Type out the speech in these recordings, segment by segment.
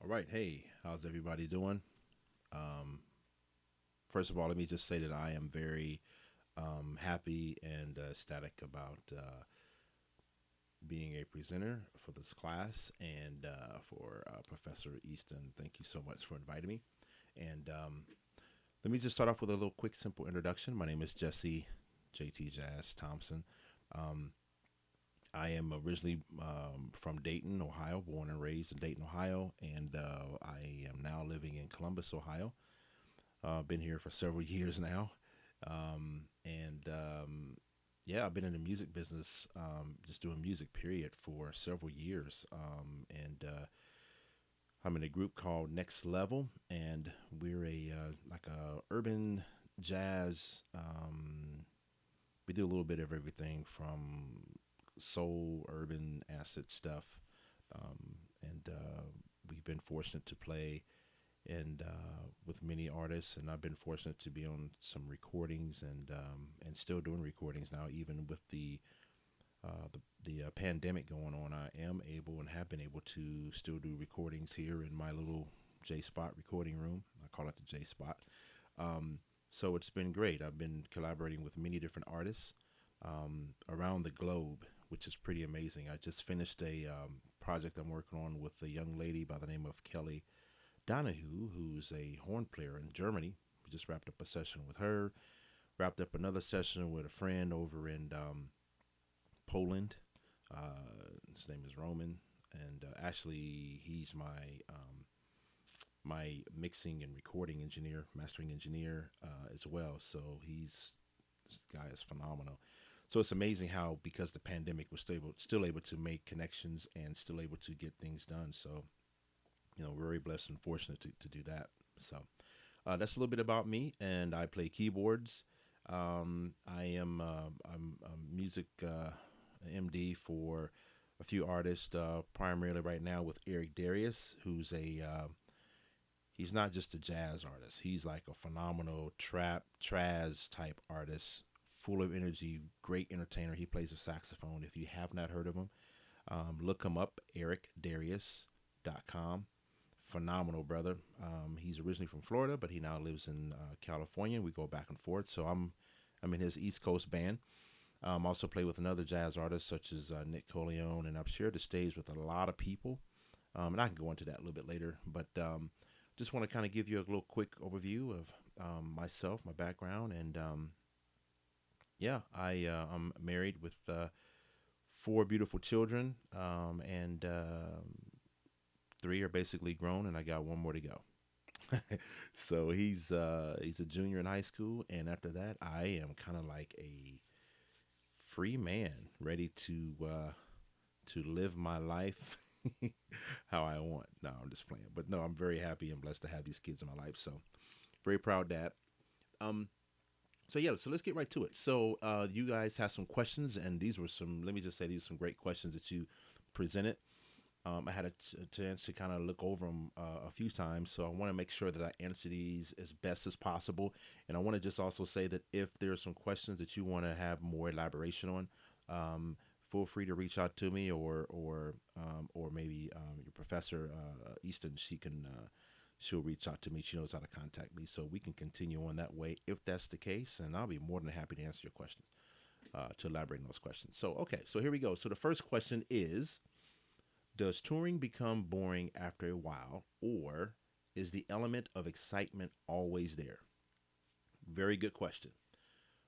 All right. Hey, how's everybody doing? Um, First of all, let me just say that I am very happy and ecstatic about being a presenter for this class and for Professor Easton. Thank you so much for inviting me. And let me just start off with a little quick, simple introduction. My name is Jesse JTJazz Thompson. Um, I am originally from Dayton, Ohio, born and raised in Dayton, Ohio, and I am now living in Columbus, Ohio. Been here for several years now, and yeah, I've been in the music business, just doing music period for several years. And I'm in a group called Next Level, and we're a like a urban jazz. We do a little bit of everything from soul, urban, acid stuff, and we've been fortunate to play and with many artists, and I've been fortunate to be on some recordings and still doing recordings now, even with the pandemic going on. I am able and have been able to still do recordings here in my little J Spot recording room. I call it the J Spot. Um, so it's been great. I've been collaborating with many different artists around the globe, which is pretty amazing. I just finished a project I'm working on with a young lady by the name of Kelly Donahue, who's a horn player in Germany. We just wrapped up a session with her. Wrapped up another session with a friend over in Poland. His name is Roman, and actually, he's my mixing and recording engineer, mastering engineer as well. So this guy is phenomenal. So it's amazing how, because the pandemic, was still able to make connections and still able to get things done. So we're very blessed and fortunate to do that. So that's a little bit about me, and I play keyboards. I'm a music MD for a few artists, primarily right now with Eric Darius, who's he's not just a jazz artist. He's like a phenomenal trap, traz type artist, full of energy, great entertainer. He plays the saxophone. If you have not heard of him, look him up, ericdarius.com. Phenomenal brother. He's originally from Florida, but he now lives in California. We go back and forth. So I'm in his East Coast band. Also play with another jazz artist such as Nick Coleone, and I've shared the stage with a lot of people. And I can go into that a little bit later, but just want to kind of give you a little quick overview of myself, my background, and yeah, I'm married with four beautiful children, and three are basically grown, and I got one more to go. So he's a junior in high school, and after that, I am kind of like a free man, ready to live my life how I want. No, I'm just playing, but no, I'm very happy and blessed to have these kids in my life. So very proud dad. Um, so yeah, so let's get right to it. So you guys have some questions, and these were some. Let me just say, these were some great questions that you presented. I had a chance to kind of look over them a few times, so I want to make sure that I answer these as best as possible. And I want to just also say that if there are some questions that you want to have more elaboration on, feel free to reach out to me, or maybe your professor Easton. She'll reach out to me. She knows how to contact me, so we can continue on that way if that's the case. And I'll be more than happy to answer your questions, to elaborate on those questions. So okay, so here we go. So the first question is, does touring become boring after a while, or is the element of excitement always there? Very good question.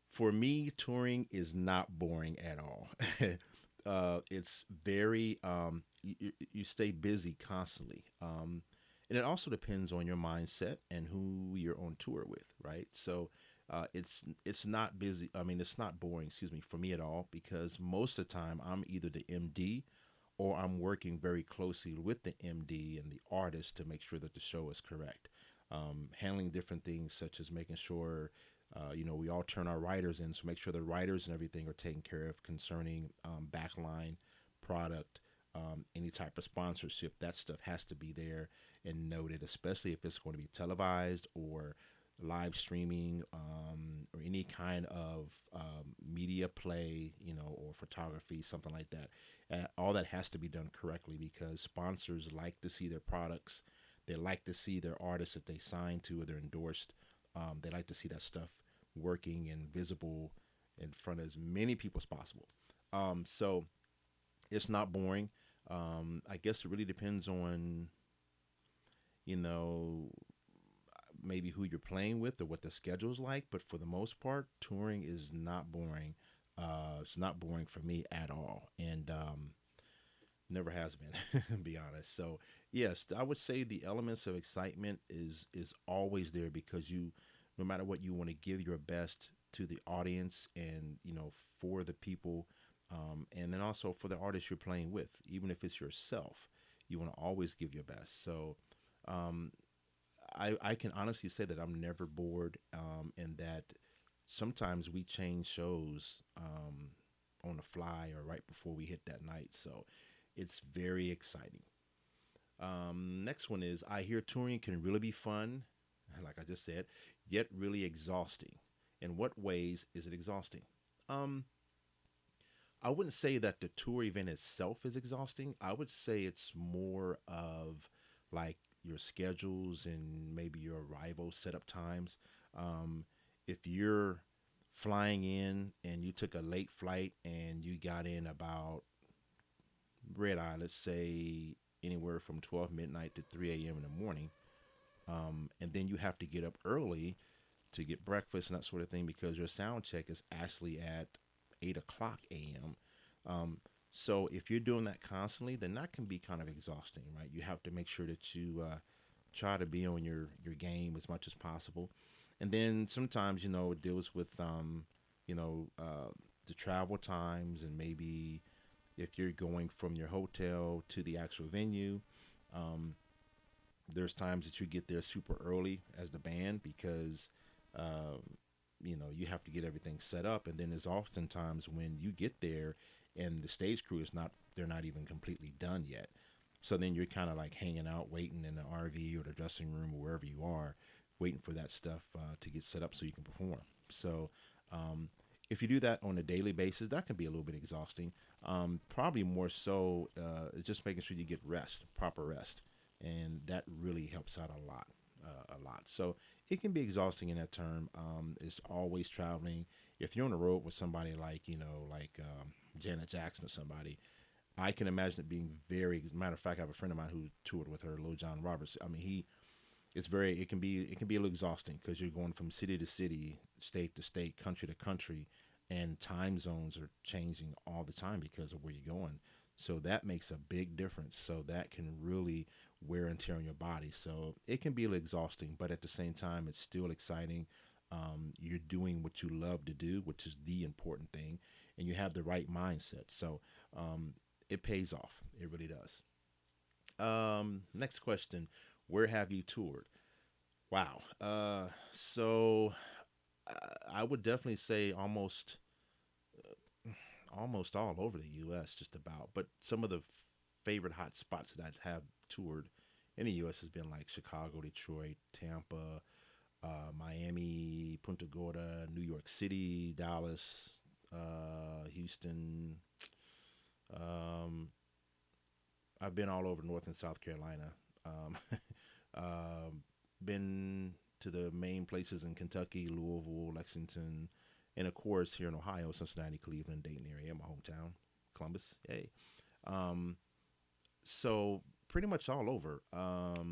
For me, touring is not boring at all. It's very, you stay busy constantly. And it also depends on your mindset and who you're on tour with, right? So it's not busy. I mean, it's not boring, excuse me, for me at all, because most of the time I'm either the MD or I'm working very closely with the MD and the artist to make sure that the show is correct. Handling different things such as making sure, we all turn our writers in, so make sure the writers and everything are taken care of concerning backline, product, any type of sponsorship. That stuff has to be there and noted, especially if it's going to be televised or live streaming, or any kind of media play, or photography, something like that. All that has to be done correctly because sponsors like to see their products. They like to see their artists that they signed to or they're endorsed. They like to see that stuff working and visible in front of as many people as possible. So it's not boring. I guess it really depends on, you know, maybe who you're playing with or what the schedule is like. But for the most part, touring is not boring. It's not boring for me at all, and never has been, to be honest. So yes, I would say the elements of excitement is always there because you, no matter what, you want to give your best to the audience and for the people, and then also for the artist you're playing with, even if it's yourself, you want to always give your best. So um, I can honestly say that I'm never bored, and that sometimes we change shows on the fly or right before we hit that night. So it's very exciting. Next one is I hear touring can really be fun, like I just said, yet really exhausting. In what ways is it exhausting? Um, I wouldn't say that the tour event itself is exhausting. I would say it's more of like your schedules and maybe your arrival setup times. Um, if you're flying in and you took a late flight and you got in about red eye, let's say anywhere from 12 midnight to 3 a.m. in the morning, and then you have to get up early to get breakfast and that sort of thing because your sound check is actually at 8 o'clock a.m. So if you're doing that constantly, then that can be kind of exhausting, right? You have to make sure that you try to be on your game as much as possible, and then sometimes it deals with you know uh, the travel times and maybe if you're going from your hotel to the actual venue. Um, there's times that you get there super early as the band because um, you have to get everything set up, and then there's often times when you get there and the stage crew is not they're not even completely done yet. So then you're kind of like hanging out, waiting in the RV or the dressing room or wherever you are, waiting for that stuff to get set up so you can perform. So um, if you do that on a daily basis, that can be a little bit exhausting. Probably more so just making sure you get rest, proper rest, and that really helps out a lot, a lot. So it can be exhausting in that term. It's always traveling. If you're on the road with somebody like like Janet Jackson or somebody, I can imagine it being very. As a matter of fact, I have a friend of mine who toured with her, Lil John Roberts. I mean, it can be a little exhausting because you're going from city to city, state to state, country to country, and time zones are changing all the time because of where you're going. So that makes a big difference. So that can really wear and tear on your body. So it can be a little exhausting, but at the same time, it's still exciting. You're doing what you love to do, which is the important thing, and you have the right mindset. So um, it pays off. It really does. Next question: where have you toured? Wow. So I would definitely say almost all over the U.S. just about. But some of the favorite hot spots that I have toured in the U.S. has been like Chicago, Detroit, Tampa, Miami, Punta Gorda, New York City, Dallas, Houston. Um, I've been all over North and South Carolina. Um, um, been to the main places in Kentucky, Louisville, Lexington, and of course here in Ohio, Cincinnati, Cleveland, Dayton area, my hometown, Columbus. Hey, um, so pretty much all over. I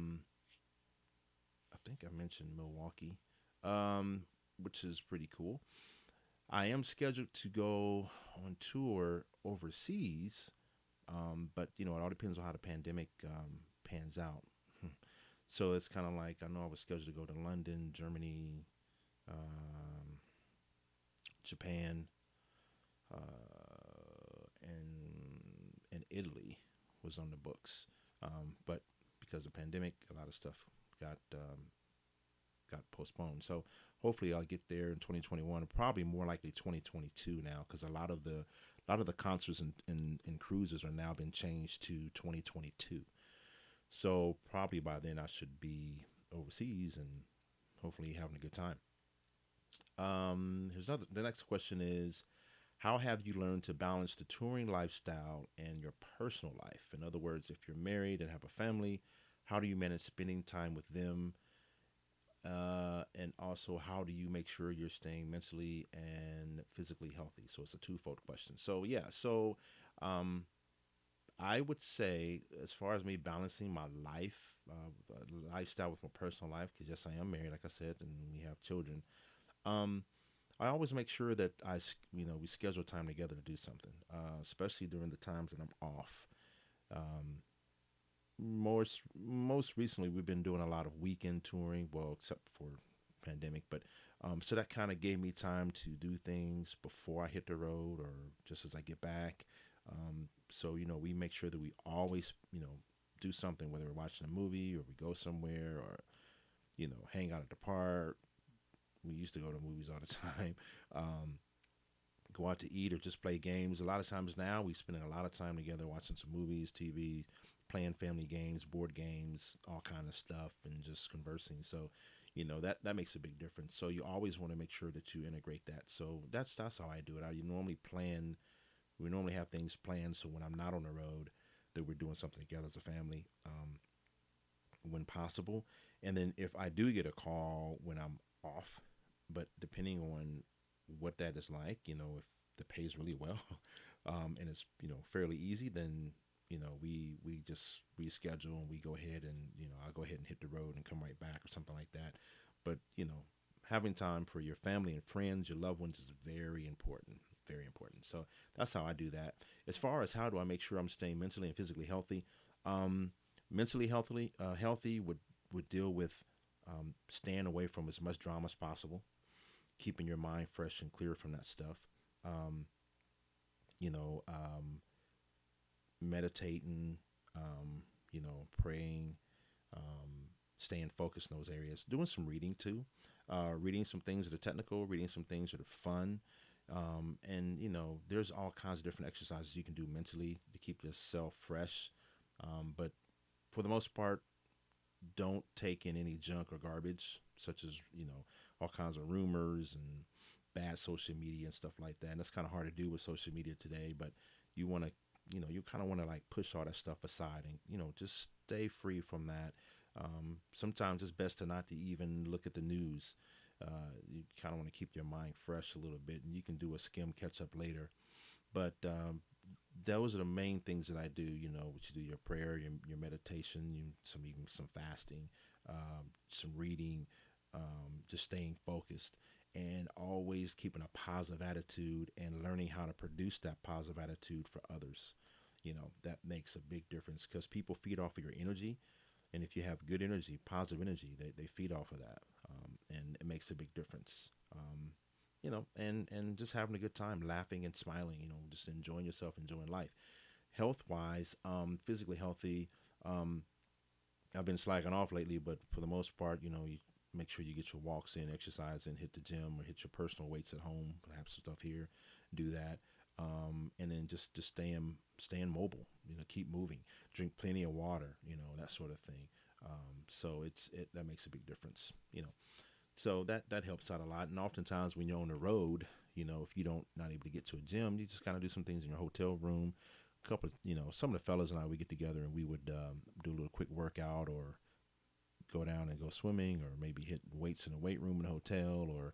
think I mentioned Milwaukee, um, which is pretty cool. I am scheduled to go on tour overseas, but it all depends on how the pandemic pans out. So it's kind of like I know I was scheduled to go to London, Germany, um, Japan, and Italy was on the books. But because of the pandemic, a lot of stuff got got postponed. So hopefully I'll get there in 2021. Probably more likely 2022 now because a lot of the concerts and cruises are now been changed to 2022. So probably by then I should be overseas and hopefully having a good time. Here's another. The next question is, how have you learned to balance the touring lifestyle and your personal life? In other words, if you're married and have a family, how do you manage spending time with them, and also how do you make sure you're staying mentally and physically healthy? So it's a twofold question. So yeah, so um, I would say, as far as me balancing my lifestyle with my personal life, because yes, I am married, like I said, and we have children. Um, I always make sure that we schedule time together to do something, especially during the times that I'm off. Um, most recently, we've been doing a lot of weekend touring. Well, except for pandemic, but so that kind of gave me time to do things before I hit the road or just as I get back. So we make sure that we always do something, whether we're watching a movie or we go somewhere or hang out at the park. We used to go to movies all the time. Um, Go out to eat or just play games. A lot of times now we spending a lot of time together watching some movies, TV, playing family games, board games, all kind of stuff, and just conversing. So, that makes a big difference. So you always want to make sure that you integrate that. So that's how I do it. I normally plan. We normally have things planned so when I'm not on the road, that we're doing something together as a family, when possible. And then if I do get a call when I'm off, but depending on what that is like, if the pay is really well, and it's fairly easy, then we just reschedule and we go ahead and I'll go ahead and hit the road and come right back or something like that. But having time for your family and friends, your loved ones is very important, very important. So that's how I do that. As far as how do I make sure I'm staying mentally and physically healthy, um, mentally healthy would deal with staying away from as much drama as possible, keeping your mind fresh and clear from that stuff. Um, you know, Meditating, praying, staying focused in those areas. Doing some reading too, reading some things that are technical, reading some things that are fun, and there's all kinds of different exercises you can do mentally to keep yourself fresh. But for the most part, don't take in any junk or garbage, such as all kinds of rumors and bad social media and stuff like that. And that's kind of hard to do with social media today. But you want to, you kind of want to like push all that stuff aside and just stay free from that. Sometimes it's best to not to even look at the news. You kind of want to keep your mind fresh a little bit, and you can do a skim catch up later. But those are the main things that I do. Which you do your prayer, your meditation, even some fasting, some reading, just staying focused, and always keeping a positive attitude and learning how to produce that positive attitude for others. That makes a big difference because people feed off of your energy, and if you have good energy, positive energy, they feed off of that, and it makes a big difference. And just having a good time, laughing and smiling, just enjoying yourself, enjoying life. Health wise, physically healthy. Um, I've been slacking off lately, but for the most part, you make sure you get your walks in, exercise in, hit the gym or hit your personal weights at home. Have some stuff here, do that, and then just staying mobile. Keep moving, drink plenty of water. That sort of thing. So it that makes a big difference. So that helps out a lot. And oftentimes when you're on the road, if you don't not able to get to a gym, you just kind of do some things in your hotel room. A couple, some of the fellas and I, we get together and we would do a little quick workout or go down and go swimming or maybe hit weights in the weight room in a hotel or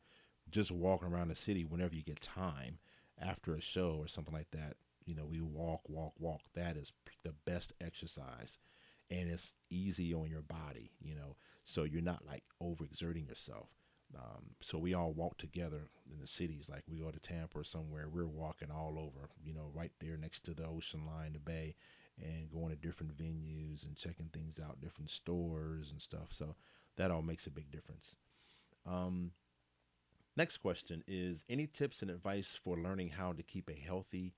just walking around the city whenever you get time after a show or something like that. We walk, walk, walk. That is the best exercise. And it's easy on your body, so you're not like overexerting yourself. So we all walk together in the cities. Like we go to Tampa or somewhere, we're walking all over, right there next to the ocean line, the bay, and going to different venues and checking things out, different stores and stuff. So that all makes a big difference. Um, Next question is any tips and advice for learning how to keep a healthy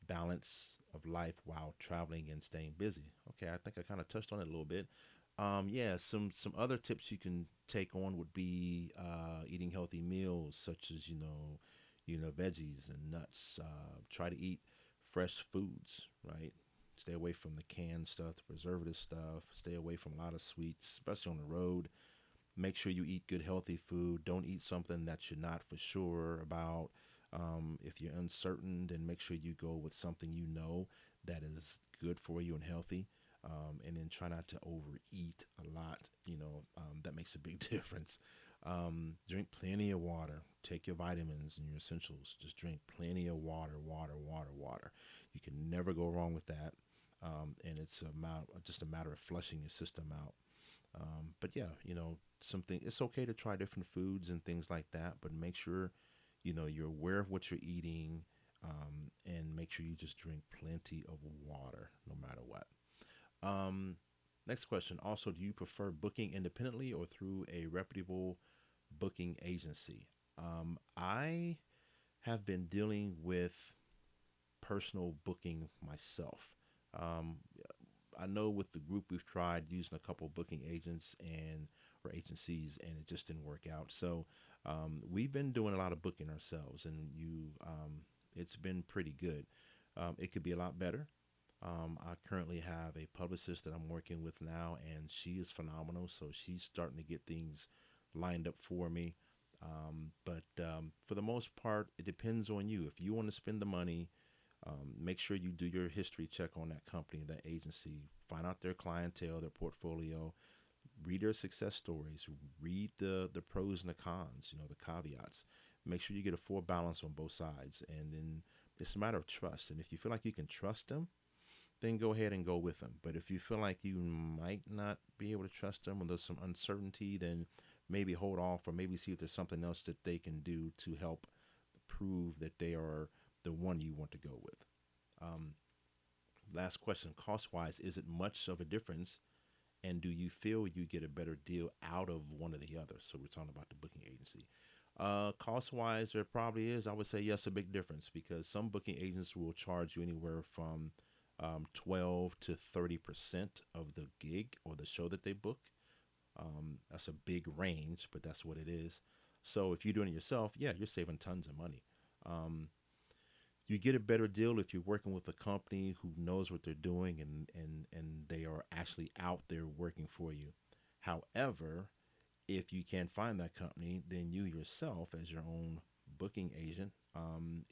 balance of life while traveling and staying busy? Okay, I think I kind of touched on it a little bit. Yeah, some other tips you can take on would be eating healthy meals, such as veggies and nuts. Try to eat fresh foods, right? Stay away from the canned stuff, the preservative stuff. Stay away from a lot of sweets, especially on the road. Make sure you eat good, healthy food. Don't eat something that you're not for sure about. If you're uncertain, then make sure you go with something that is good for you and healthy. and then try not to overeat a lot. That makes a big difference. Drink plenty of water. Take your vitamins and your essentials. Just drink plenty of water, water, water, water. You can never go wrong with that. And it's just a matter of flushing your system out. But yeah, something. It's okay to try different foods and things like that, but make sure you're aware of what you're eating, and make sure you just drink plenty of water, no matter what. Um, Next question. Also, do you prefer booking independently or through a reputable booking agency? I have been dealing with personal booking myself. Um, I know with the group we've tried using a couple booking agents and or agencies, and it just didn't work out. So we've been doing a lot of booking ourselves, and it's been pretty good. It could be a lot better. I currently have a publicist that I'm working with now, and she is phenomenal. So she's starting to get things lined up for me. But for the most part, it depends on you. If you want to spend the money, make sure you do your history check on that company, that agency, find out their clientele, their portfolio, read their success stories, read the pros and the cons, the caveats. Make sure you get a full balance on both sides. And then it's a matter of trust. And if you feel like you can trust them, then go ahead and go with them. But if you feel like you might not be able to trust them or there's some uncertainty, then maybe hold off or maybe see if there's something else that they can do to help prove that they are the one you want to go with. Um, Last question, cost wise, is it much of a difference? And do you feel you get a better deal out of one or the other? So we're talking about the booking agency. Cost wise, there probably is. I would say yes, a big difference because some booking agents will charge you anywhere from 12 to 30% of the gig or the show that they book. That's a big range, but that's what it is. So if you're doing it yourself, yeah, you're saving tons of money. Um, you get a better deal if you're working with a company who knows what they're doing and they are actually out there working for you. However, if you can't find that company, then you yourself, as your own booking agent,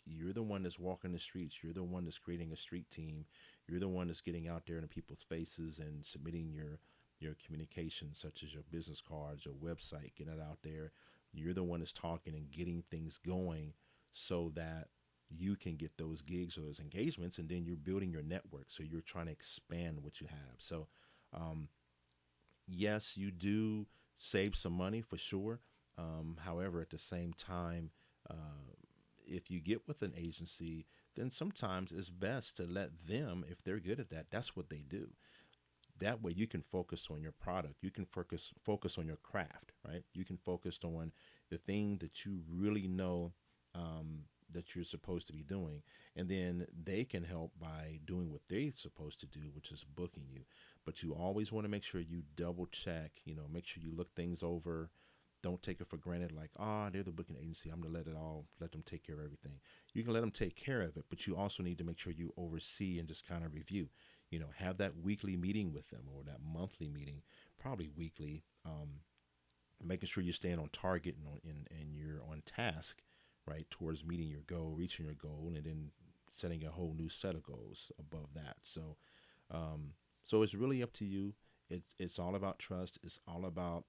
you're the one that's walking the streets. You're the one that's creating a street team. You're the one that's getting out there in people's faces and submitting your communication, such as your business cards, your website, getting it out there. You're the one that's talking and getting things going so that you can get those gigs or those engagements, and then you're building your network. So you're trying to expand what you have. So um, yes, you do save some money for sure. However, at the same time, uh, if you get with an agency, then sometimes it's best to let them, if they're good at that, that's what they do. That way you can focus on your product. You can focus on your craft, right? You can focus on the thing that you really know, that you're supposed to be doing, and then they can help by doing what they're supposed to do, which is booking you. But you always want to make sure you double check. Make sure you look things over. Don't take it for granted, like, they're the booking agency, I'm gonna let them take care of everything. You can let them take care of it, but you also need to make sure you oversee and just kind of review. Have that weekly meeting with them or that monthly meeting, probably weekly. Making sure you're staying on target and you're on task, right, towards meeting your goal, reaching your goal, and then setting a whole new set of goals above that. Um, so it's really up to you. It's all about trust. It's all about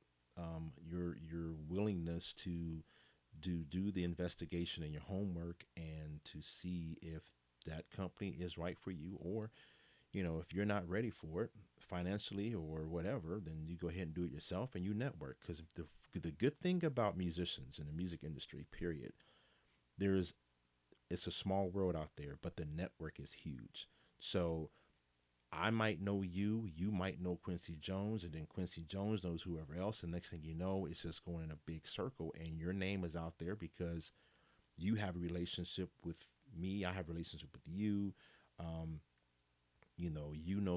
your willingness to do the investigation and your homework and to see if that company is right for you, or if you're not ready for it financially or whatever, then you go ahead and do it yourself and you network. Because the good thing about musicians in the music industry, period, there is it's a small world out there, but the network is huge. So I might know you, you might know Quincy Jones, and then Quincy Jones knows whoever else. And next thing you know, it's just going in a big circle, and your name is out there because you have a relationship with me. I have a relationship with you. Um,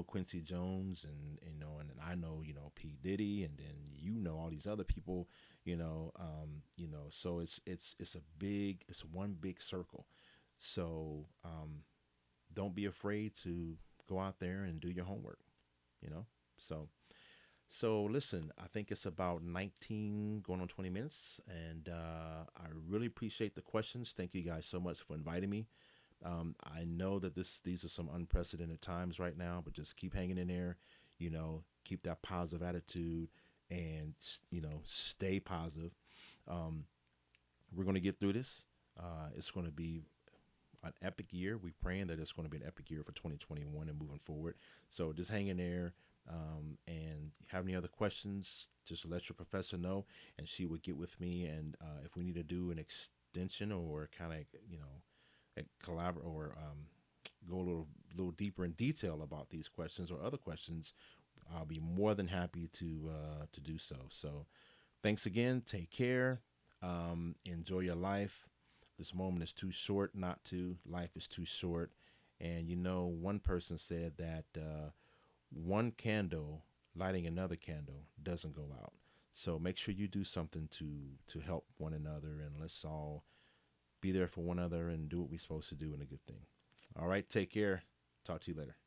Quincy Jones, and I know, P Diddy, and then all these other people, so it's one big circle. So don't be afraid to go out there and do your homework, you know. So listen, I think it's about 19 going on 20 minutes, and I really appreciate the questions. Thank you guys so much for inviting me. I know that these are some unprecedented times right now, but just keep hanging in there. Keep that positive attitude, and stay positive. Um, we're going to get through this. It's going to be an epic year. We're praying that it's going to be an epic year for 2021 and moving forward. So just hang in there. And have any other questions, just let your professor know, and she would get with me. And if we need to do an extension or kind of, collaborate or go a little deeper in detail about these questions or other questions, I'll be more than happy to do so. So thanks again. Take care. Enjoy your life. This moment is too short not to. Life is too short. And one person said that one candle lighting another candle doesn't go out. So make sure you do something to help one another, and let's all be there for one another and do what we're supposed to do, and a good thing. All right, take care. Talk to you later.